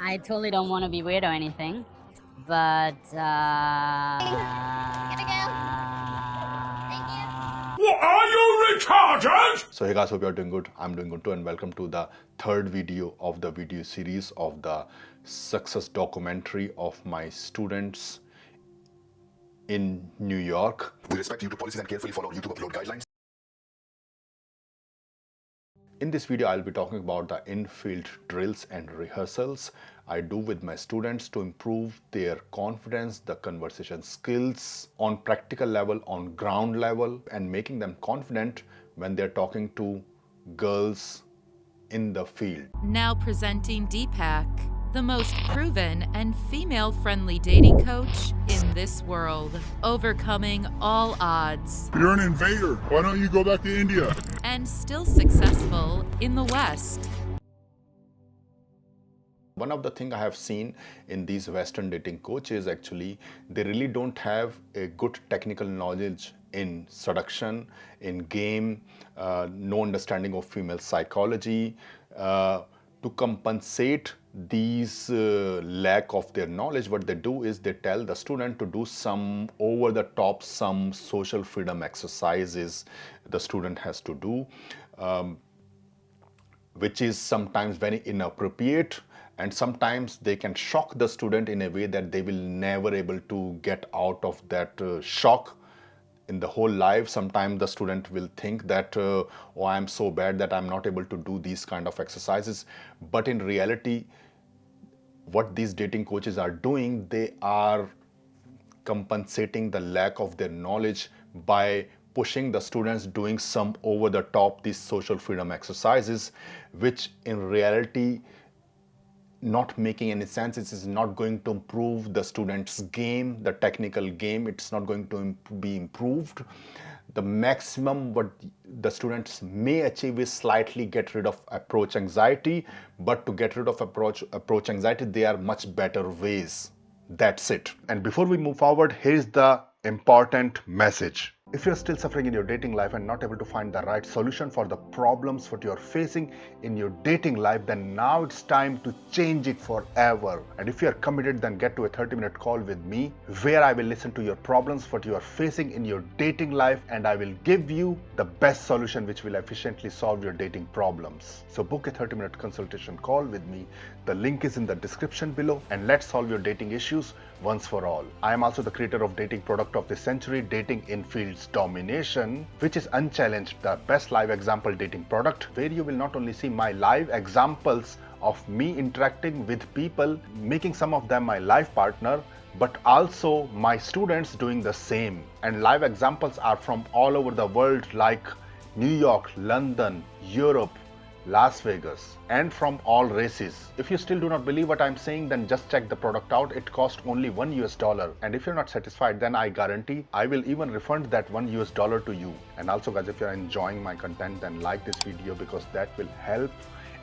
I totally don't want to be weird or anything, but Are you retarded? So hey guys, hope you're doing good. I'm doing good too, and welcome to the third video of the video series of the success documentary of my students in New York. We respect YouTube policies and carefully follow YouTube upload guidelines. In this video, I'll be talking about the infield drills and rehearsals I do with my students to improve their confidence, the conversation skills on practical level, on ground level, and making them confident when they're talking to girls in the field. Now presenting Deepak, the most proven and female-friendly dating coach in this world, overcoming all odds You're an invader. Why don't you go back to India? and still successful in the West. One of the things I have seen in these Western dating coaches, actually, they really don't have a good technical knowledge in seduction, in game, no understanding of female psychology. To compensate these lack of their knowledge, what they do is they tell the student to do some over the top, some social freedom exercises the student has to do, which is sometimes very inappropriate, and sometimes they can shock the student in a way that they will never able to get out of that shock in the whole life. Sometimes the student will think that oh, I'm so bad that I'm not able to do these kind of exercises, but in reality what these dating coaches are doing, they are compensating the lack of their knowledge by pushing the students doing some over the top these social freedom exercises, which in reality not making any sense. It is not going to improve the students' game, the technical game. It's not going to be improved. The maximum what the students may achieve is slightly get rid of approach anxiety, but to get rid of approach anxiety, there are much better ways. That's it. And before we move forward, here's the important message. If you're still suffering in your dating life and not able to find the right solution for the problems what you're facing in your dating life, then now it's time to change it forever. And if you're committed, then get to a 30-minute call with me where I will listen to your problems what you are facing in your dating life, and I will give you the best solution which will efficiently solve your dating problems. So book a 30-minute consultation call with me. The link is in the description below, and let's solve your dating issues once for all. I am also the creator of dating product of the century, Dating Infield's Domination, which is Unchallenged, the best live example dating product, where you will not only see my live examples of me interacting with people, making some of them my life partner, but also my students doing the same. And live examples are from all over the world, like New York, London, Europe, Las Vegas, and from all races. If you still do not believe what I'm saying, then just check the product out. It costs only $1, and if you're not satisfied, then I guarantee I will even refund that $1 to you. And also guys, if you're enjoying my content, then like this video, because that will help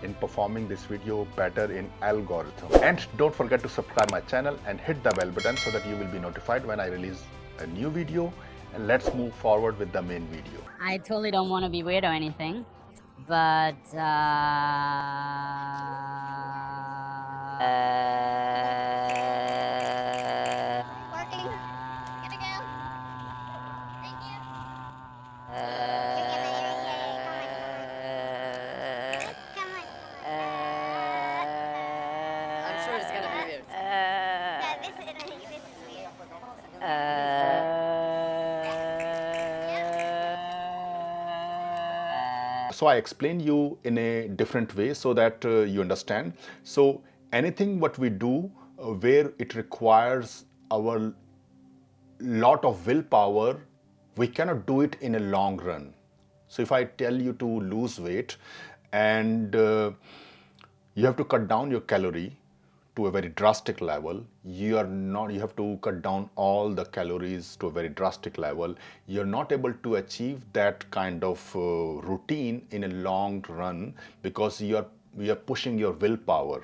in performing this video better in algorithm. And don't forget to subscribe my channel and hit the bell button so that you will be notified when I release a new video. And let's move forward with the main video. I totally don't want to be weird or anything, but I'm sure it's gonna be weird. So I explain you in a different way so that you understand. So anything what we do where it requires our lot of willpower, we cannot do it in a long run. So if I tell you to lose weight and you have to cut down your calorie to a very drastic level, you have to cut down all the calories to a very drastic level. You're not able to achieve that kind of routine in a long run, because we are pushing your willpower,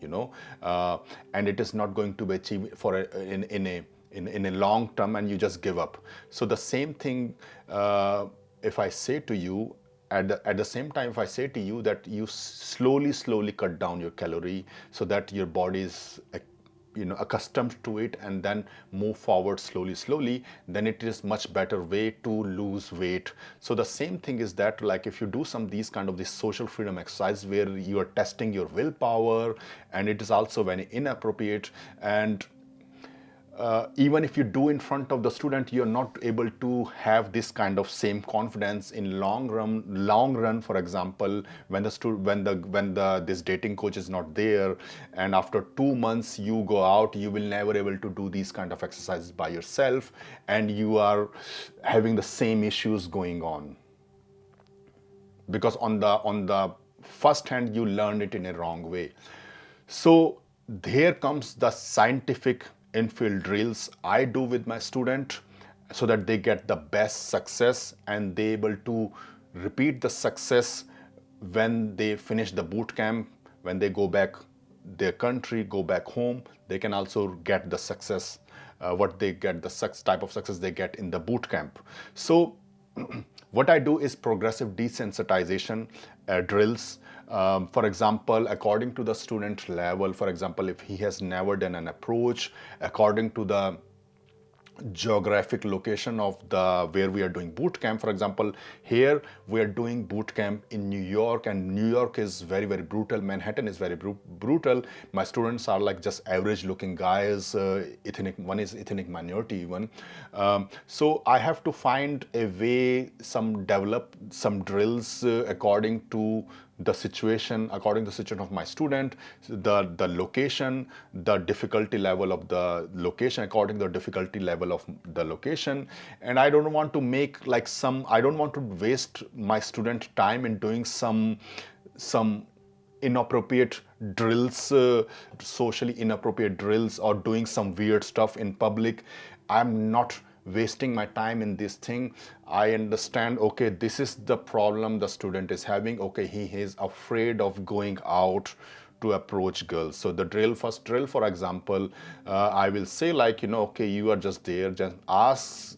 and it is not going to be achieved for in a long term, and you just give up. So the same thing, if I say to you, at the same time, if I say to you that you slowly cut down your calorie so that your body is accustomed to it and then move forward slowly, then it is much better way to lose weight. So the same thing is that, like, if you do some these kind of this social freedom exercise where you are testing your willpower, and it is also very inappropriate, and even if you do in front of the student, you're not able to have this kind of same confidence in long run. For example, when this dating coach is not there, and after 2 months you go out, you will never able to do these kind of exercises by yourself, and you are having the same issues going on, because on the first hand you learned it in a wrong way. So here comes the scientific infield drills I do with my student, so that they get the best success and they able to repeat the success when they finish the boot camp. When they go back their country, go back home, they can also get the success, type of success they get in the boot camp. So what I do is progressive desensitization drills. For example, according to the student level, for example, if he has never done an approach, according to the geographic location of where we are doing boot camp. For example, here we are doing boot camp in New York, and New York is very brutal. Manhattan is very brutal. My students are like just average looking guys, one is ethnic minority even. So I have to find a way, develop some drills according to the situation of my student, the location, the difficulty level of the location, according to the difficulty level of the location. And I don't want to I don't want to waste my student time in doing some inappropriate drills, socially inappropriate drills, or doing some weird stuff in public. I'm not wasting my time in this thing. I understand, okay, this is the problem the student is having. Okay, he is afraid of going out to approach girls. So the first drill, for example, I will say, like, okay, you are just there, just ask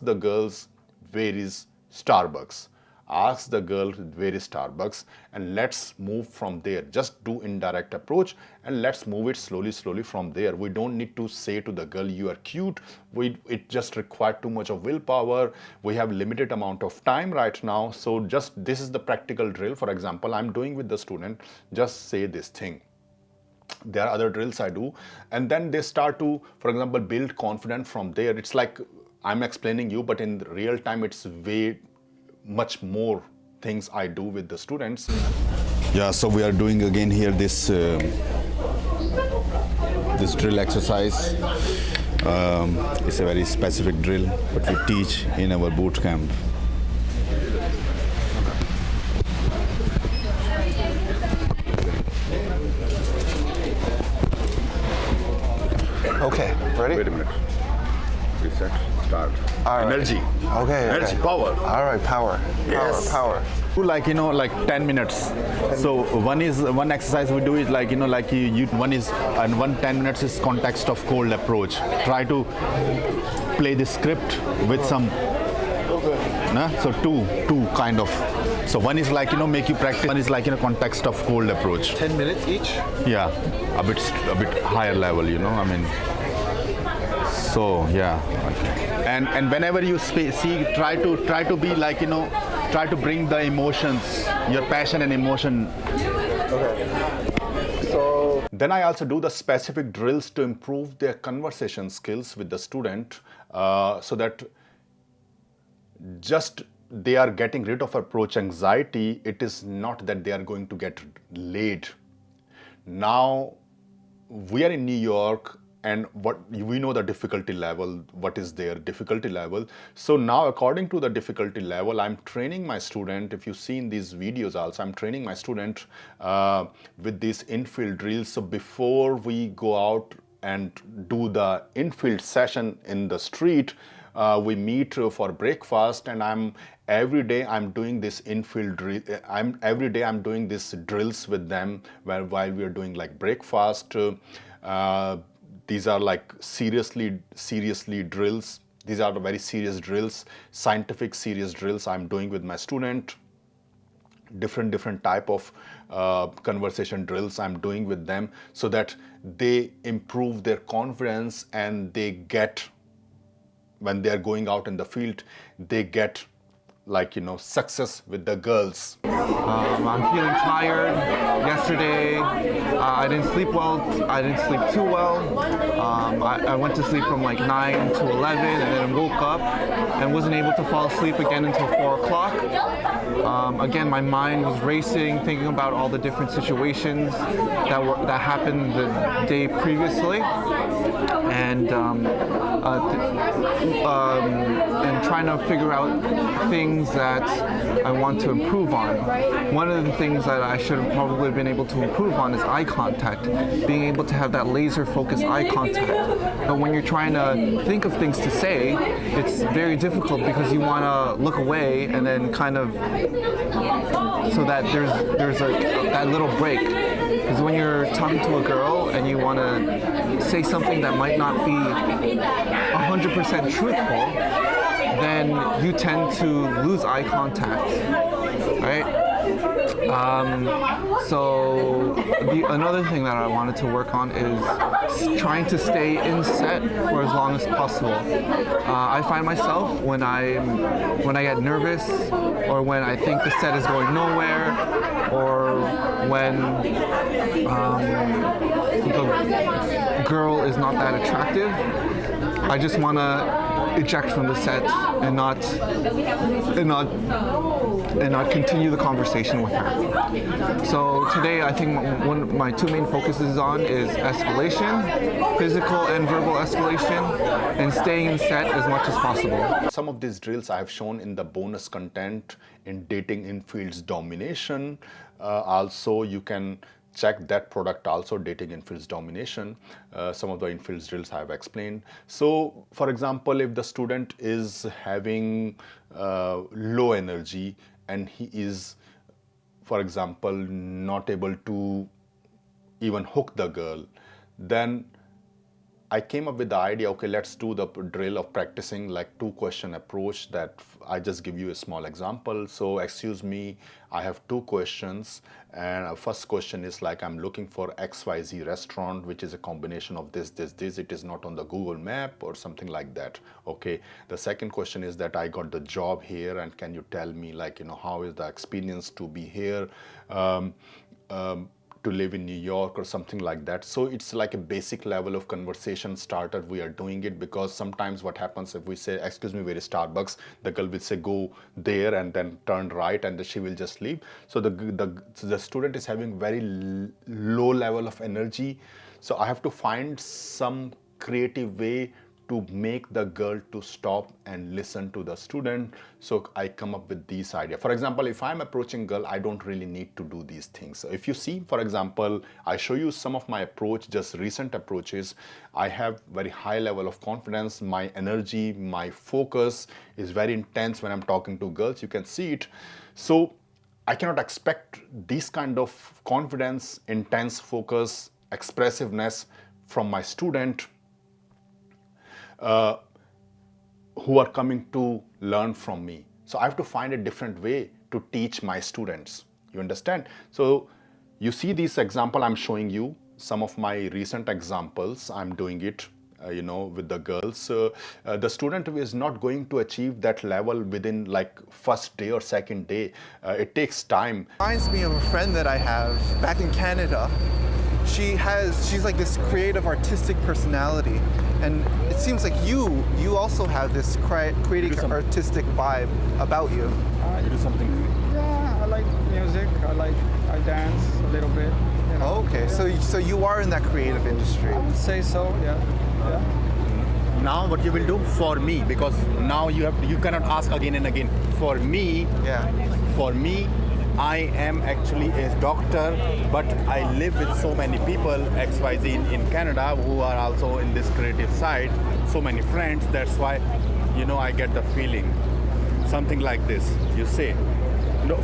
the girls where is Starbucks. Ask the girl where is Starbucks, and let's move from there. Just do indirect approach and let's move it slowly from there. We don't need to say to the girl, you are cute. It just required too much of willpower. We have limited amount of time right now. So this is the practical drill, for example, I'm doing with the student. Just say this thing. There are other drills I do, and then they start to, for example, build confidence from there. It's like I'm explaining you, but in real time it's way much more things I do with the students. Yeah, so we are doing again here this drill exercise. It's a very specific drill, but we teach in our boot camp. Okay, ready? Wait a minute. Reset. Start. All right. Energy. Okay. Energy. Okay. Power. All right. Power. Yes. Power. Like 10 minutes. So one exercise we do is one 10 minutes is context of cold approach. Try to play the script with some. Okay. So two kind of. So one is make you practice. One is context of cold approach. 10 minutes each. Yeah, a bit higher level. I mean. So yeah, and whenever you see, try to be try to bring the emotions, your passion and emotion. Okay. So then I also do the specific drills to improve their conversation skills with the student, so that just they are getting rid of approach anxiety. It is not that they are going to get laid. Now we are in New York. And what we know the difficulty level, what is their difficulty level. So now according to the difficulty level, I'm training my student. If you've seen these videos also, I'm training my student with these infield drills. So before we go out and do the infield session in the street, we meet for breakfast, and every day I'm doing this infield drill. Every day I'm doing these drills with them while we are doing like breakfast. These are like seriously drills. These are the very serious drills, scientific serious drills I'm doing with my student. different type of conversation drills I'm doing with them, so that they improve their confidence and they get, when they are going out in the field, they get like, success with the girls. I'm feeling tired. Yesterday, I didn't sleep well. I didn't sleep too well. I went to sleep from like 9 to 11 and then woke up and wasn't able to fall asleep again until 4 o'clock. Again, my mind was racing, thinking about all the different situations that happened the day previously, and trying to figure out things that I want to improve on. One of the things that I should have probably been able to improve on is eye contact, being able to have that laser focused eye contact. But when you're trying to think of things to say, it's very difficult because you want to look away and then kind of, so that there's that little break. Because when you're talking to a girl and you want to say something that might not be 100% truthful, then you tend to lose eye contact, right? So another thing that I wanted to work on is trying to stay in set for as long as possible. I find myself when I get nervous, or when I think the set is going nowhere, or when the girl is not that attractive, I just want to eject from the set and not continue the conversation with her. So today, I think one of my two main focuses on is escalation, physical and verbal escalation, and staying in set as much as possible. Some of these drills I have shown in the bonus content in Dating Infield's Domination. Also, you can check that product also, Dating Infield's Domination. Some of the Infield's drills I have explained. So, for example, if the student is having low energy and he is, for example, not able to even hook the girl, then I came up with the idea, okay, let's do the drill of practicing like 2-question approach. That I just give you a small example. So, excuse me, I have 2 questions, and first question is like, I'm looking for XYZ restaurant, which is a combination of this. It is not on the Google map or something like that. Okay. The second question is that I got the job here, and can you tell me like, how is the experience to be here? To live in New York or something like that. So it's like a basic level of conversation starter. We are doing it because sometimes what happens if we say, excuse me, where is Starbucks? The girl will say, go there and then turn right, and then she will just leave. So the student is having very low level of energy. So I have to find some creative way to make the girl to stop and listen to the student. So I come up with these ideas. For example, if I'm approaching girl, I don't really need to do these things. So if you see, for example, I show you some of my approach, just recent approaches. I have very high level of confidence. My energy, my focus is very intense when I'm talking to girls. You can see it. So I cannot expect this kind of confidence, intense focus, expressiveness from my student who are coming to learn from me. So I have to find a different way to teach my students. You understand? So you see this example I'm showing you, some of my recent examples. I'm doing it, with the girls. The student is not going to achieve that level within like first day or second day. It takes time. Reminds me of a friend that I have back in Canada. She's like this creative, artistic personality, and it seems like you also have this creative, artistic vibe about you. You do something? Yeah, I like music. I dance a little bit. Oh, okay, so you are in that creative industry. I would say so. Yeah. Now what you will do for me, because now you cannot ask again and again. For me, I am actually a doctor, but I live with so many people, XYZ in Canada, who are also in this creative side, so many friends. That's why, I get the feeling. Something like this, you say.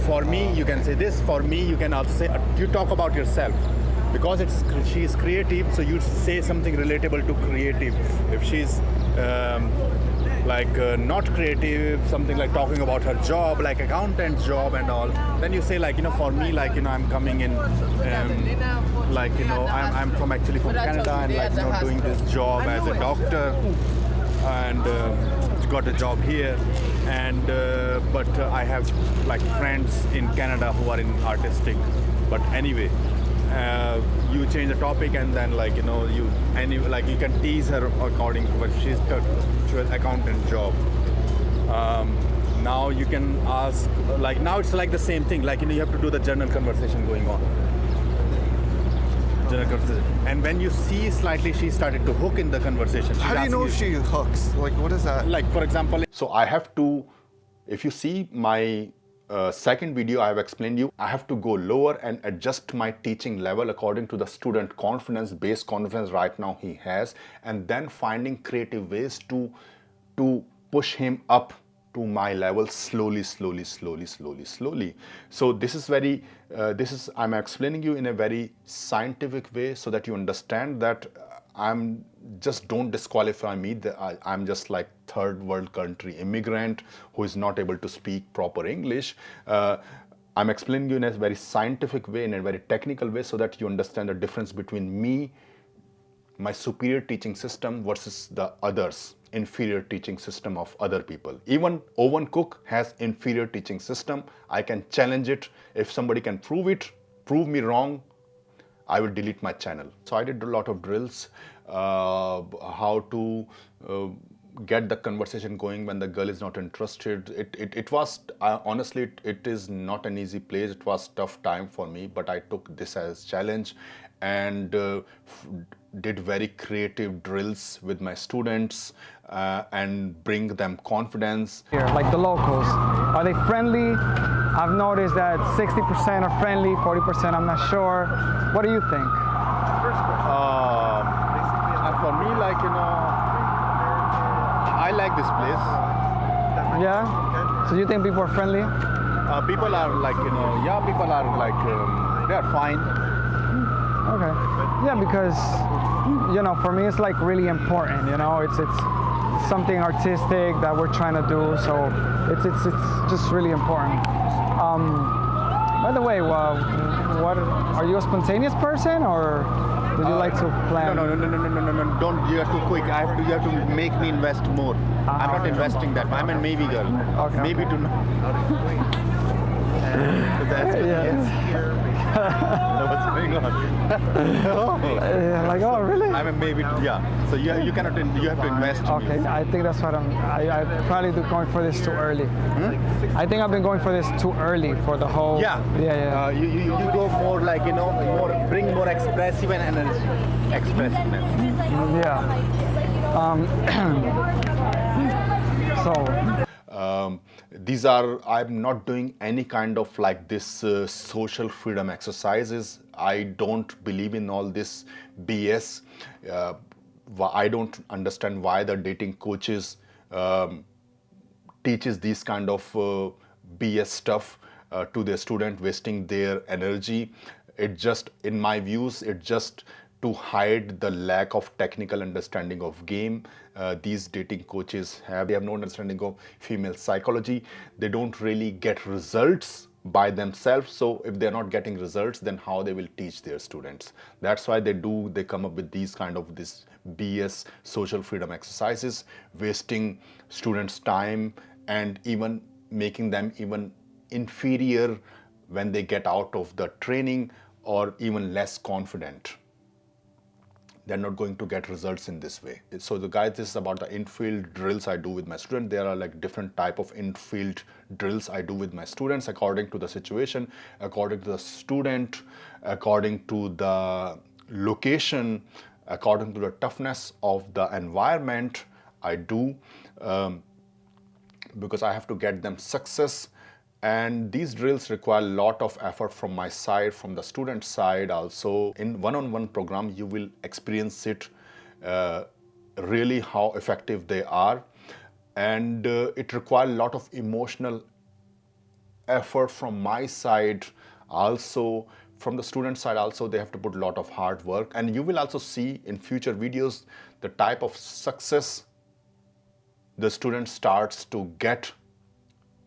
For me, you can say this. For me, you can also say, you talk about yourself. Because she's creative, so you say something relatable to creative. If she's like not creative, something like talking about her job, like accountant job and all, then you say like, for me, like, I'm coming in, like, I'm from actually from Canada and like, doing this job as a doctor and got a job here and but I have like friends in Canada who are in artistic, but anyway, you change the topic and then like you can tease her according to what she's accountant job. Now you can ask, like now it's like the same thing, like you have to do the general conversation going on. And when you see slightly she started to hook in the conversation. How do you know she hooks? Like, what is that? Like, for example, So I have to, if you see my second video, I have explained you, I have to go lower and adjust my teaching level according to the student confidence, base confidence right now he has, and then finding creative ways to push him up to my level slowly. So this is very, I'm explaining you in a very scientific way so that you understand that don't disqualify me. I'm just like third world country immigrant who is not able to speak proper English. I'm explaining you in a very scientific way, in a very technical way, so that you understand the difference between me, my superior teaching system versus the others, inferior teaching system of other people. Even Owen Cook has inferior teaching system. I can challenge it. If somebody can prove me wrong, I will delete my channel. So I did a lot of drills, how to get the conversation going when the girl is not interested. It was, honestly, it is not an easy place. It was tough time for me, but I took this as challenge and did very creative drills with my students and bring them confidence. Here, like the locals, are they friendly? I've noticed that 60% are friendly, 40% I'm not sure. What do you think? For me, like, I like this place. Yeah? So you think people are friendly? People are like, people are like, they are fine. Okay. Yeah, because, for me it's like really important, it's something artistic that we're trying to do, so it's just really important. By the way, what are you a spontaneous person or would you like to plan? No. Don't, you are too quick. You have to make me invest more. I'm not investing that. I'm a maybe girl. Okay. Maybe to know. What's going on? Like, oh, really? I'm a maybe, yeah. So you cannot, you have to invest. Okay, I think that's what I probably going for this too early. I think I've been going for this too early for the whole. Yeah. You go more like, bring more expressive and energy. Expressiveness. Yeah. These are, I'm not doing any kind of like this social freedom exercises. I don't believe in all this BS. I don't understand why the dating coaches teaches these kind of BS stuff to their student, wasting their energy. It just, in my views, it just to hide the lack of technical understanding of game. These dating coaches they have no understanding of female psychology. They don't really get results by themselves. So if they're not getting results, then how they will teach their students? That's why they come up with these kind of this BS social freedom exercises, wasting students' time and even making them even inferior when they get out of the training, or even less confident. They're not going to get results in this way. So the guys, this is about the infield drills I do with my students. There are like different type of infield drills I do with my students according to the situation, according to the student, according to the location, according to the toughness of the environment. I do because I have to get them success. And these drills require a lot of effort from my side, from the student side also. In one-on-one program, you will experience it really how effective they are. And it requires a lot of emotional effort from my side also. From the student side also, they have to put a lot of hard work. And you will also see in future videos the type of success the student starts to get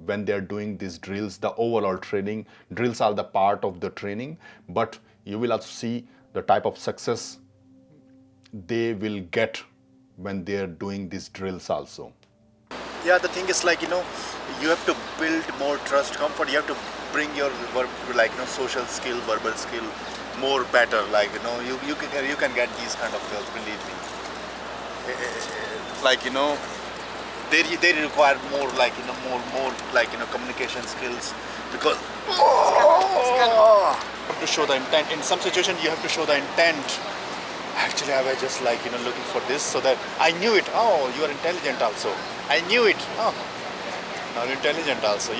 when they're doing these drills, the overall training. Drills are the part of the training, but you will also see the type of success they will get when they're doing these drills also. Yeah, the thing is like, you have to build more trust, comfort. You have to bring your social skill, verbal skill more better. Like, you can get these kind of girls, believe me. They require more communication skills, because you have to show the intent. In some situations you have to show the intent. Actually, I was just looking for this, so that I knew it. Oh, you are intelligent also. I knew it. Oh, now intelligent also,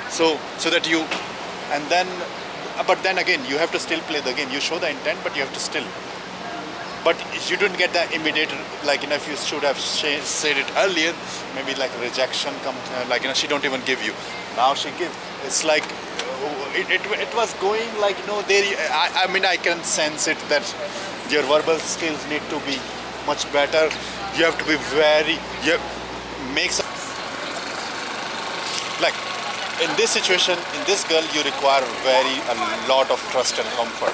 so that you, and then, but then again, you have to still play the game. You show the intent, but you have to still. But you don't get the immediate, if you should have said it earlier, maybe rejection come, she don't even give you. Now she gives. It's like, it was going there. I can sense it that your verbal skills need to be much better. You have to be in this situation, in this girl, you require a lot of trust and comfort.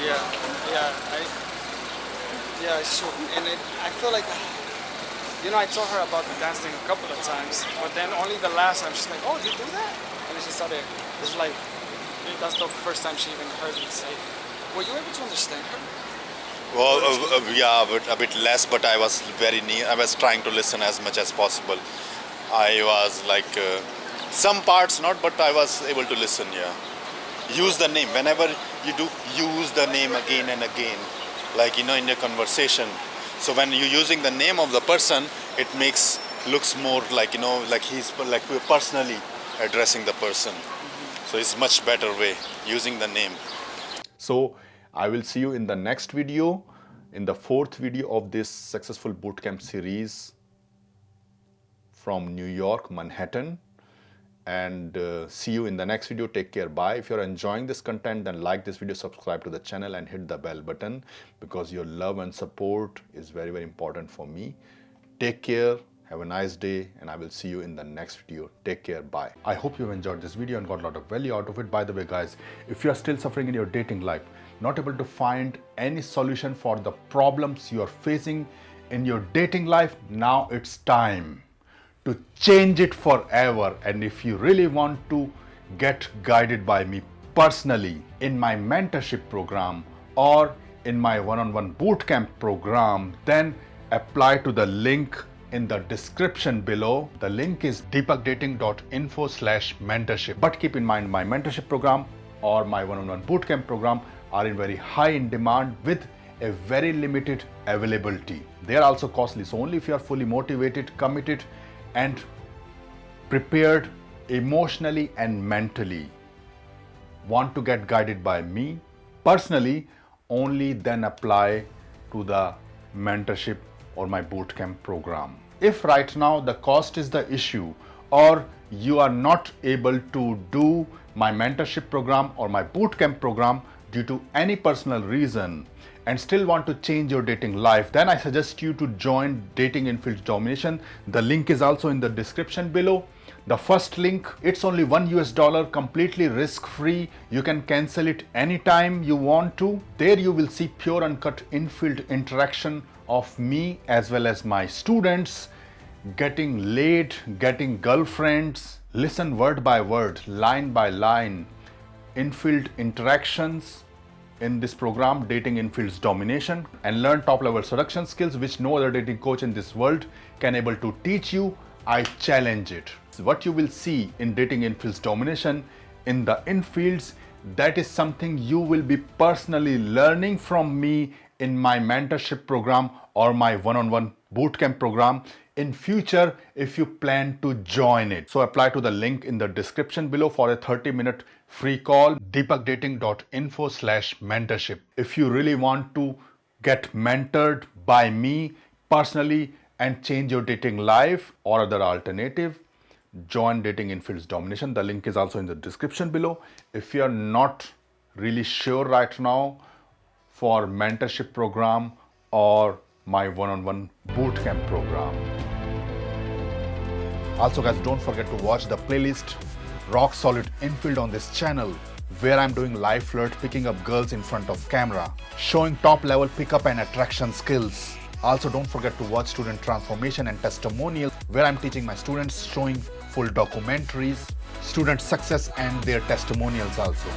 Yeah, I should. And I feel like, I told her about the dance thing a couple of times, but then only the last time she's like, oh, you do that? And then she started, it's like, that's the first time she even heard me say, were you able to understand her? Well, yeah, but a bit less, but I was very near. I was trying to listen as much as possible. I was some parts not, but I was able to listen, yeah. Use the name. Whenever you do, use the name again and again, in your conversation. So when you're using the name of the person, it looks more he's we're personally addressing the person. So it's much better way, using the name. So I will see you in the next video, in the 4th video of this successful bootcamp series from New York, Manhattan. And see you in the next video. Take care. Bye. If you're enjoying this content, then like this video, subscribe to the channel and hit the bell button, because your love and support is very, very important for me. Take care. Have a nice day, and I will see you in the next video. Take care. Bye. I hope you've enjoyed this video and got a lot of value out of it. By the way, guys, if you are still suffering in your dating life, not able to find any solution for the problems you are facing in your dating life, now it's time to change it forever. And if you really want to get guided by me personally in my mentorship program or in my one-on-one bootcamp program, then apply to the link in the description below. The link is deepakdating.info/mentorship. But keep in mind, my mentorship program or my one-on-one bootcamp program are in very high in demand with a very limited availability. They are also costly. So only if you are fully motivated, committed, and prepared emotionally and mentally, want to get guided by me personally, only then apply to the mentorship or my bootcamp program. If right now the cost is the issue, or you are not able to do my mentorship program or my bootcamp program due to any personal reason and still want to change your dating life, then I suggest you to join Dating Infield's Domination. The link is also in the description below. The first link, it's only $1, completely risk-free. You can cancel it anytime you want to. There you will see pure uncut infield interaction of me as well as my students, getting laid, getting girlfriends, listen word by word, line by line, infield interactions in this program, Dating Infield's Domination, and learn top-level seduction skills which no other dating coach in this world can able to teach you. I challenge it. What you will see in Dating Infield's Domination in the infields, that is something you will be personally learning from me in my mentorship program or my one-on-one bootcamp program in future if you plan to join it. So apply to the link in the description below for a 30-minute free call, deepakdating.info/mentorship. If you really want to get mentored by me personally and change your dating life, or other alternative, join Dating Infield's Domination. The link is also in the description below. If you are not really sure right now for mentorship program or my one-on-one bootcamp program. Also guys, don't forget to watch the playlist Rock Solid Infield on this channel, where I'm doing live flirt, picking up girls in front of camera, showing top level pickup and attraction skills. Also don't forget to watch Student Transformation and Testimonial, where I'm teaching my students, showing full documentaries, student success and their testimonials also.